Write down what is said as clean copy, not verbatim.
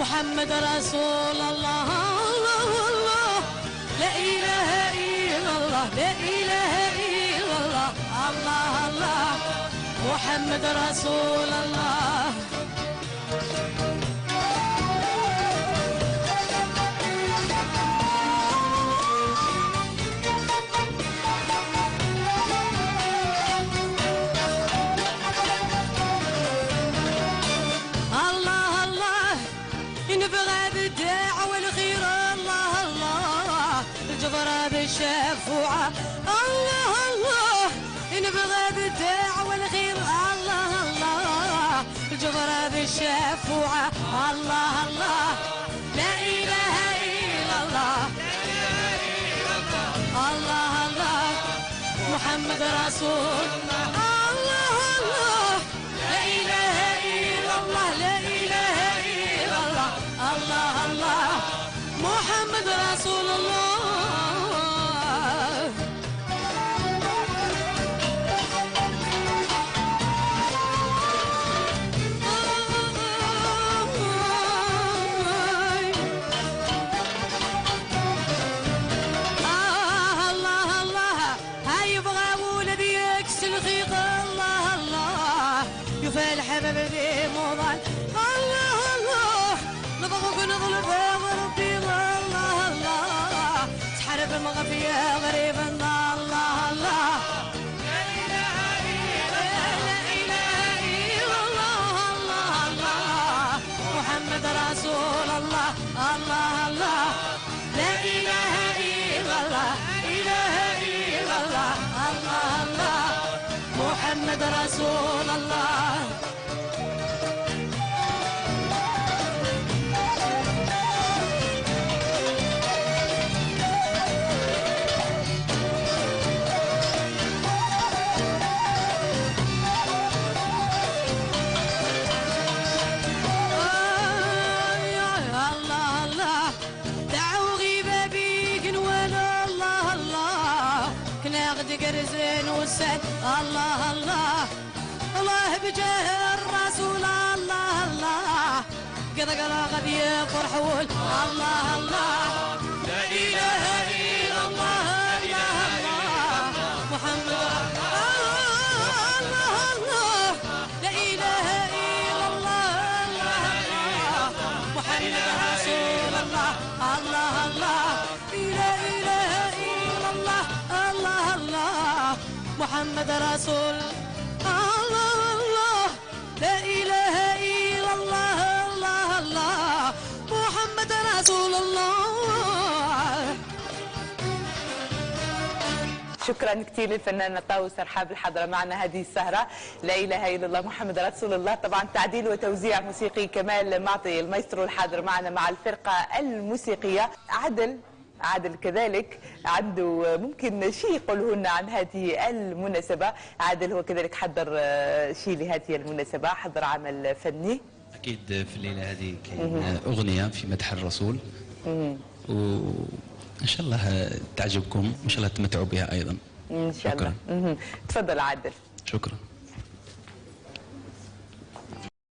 محمد رسول الله. الله الله لا إله إلا الله لا إله إلا الله. الله الله محمد رسول الله. نبغى بالدعوة والخير الله الله الجبرة بالشفوعة الله الله. نبغى بالدعوة والخير الله الله الجبرة بالشفوعة الله الله. لا إله إلا الله الله الله محمد رسول الله. الله لا إله إلا الله لا إله إلا الله. الله الله محمد رسول الله. الله الله هاي يبغى ولد يكسل خيط الله الله يفالح ببدي موضان. الله الله نضغط نغلب ربي الله الله تحارب المغفية غريب الله الله. لا إله إلا الله الله الله محمد رسول الله. الله الله لا إله إلا الله إله إلا الله. الله الله محمد رسول الله. قرزين والسد الله الله الله بجاه الرسول الله الله قد قد يفرحون الله الله. لا إله إلا الله إله الله محمد الله الله. لا إله إلا الله الله الله محمد رسول الله. الله الله لا إله إلا الله الله الله محمد رسول الله. الله لا إله إلا الله الله الله محمد رسول الله. شكرا كثير للفنانة طاووس سرحاب الحاضرة معنا هذه السهرة. لا إله إلا الله محمد رسول الله. طبعا تعديل وتوزيع موسيقي كمال معطي المايسترو الحاضر معنا مع الفرقة الموسيقية. عادل كذلك عنده ممكن شيء يقوله لنا عن هذه المناسبة. عادل هو كذلك حضر شيء لهذه المناسبة، حضر عمل فني. أكيد في الليلة هذه كاين أغنية في مدح الرسول وإن شاء الله تعجبكم وإن شاء الله تمتعوا بها أيضا. إن شاء الله. تفضل عادل. شكرا.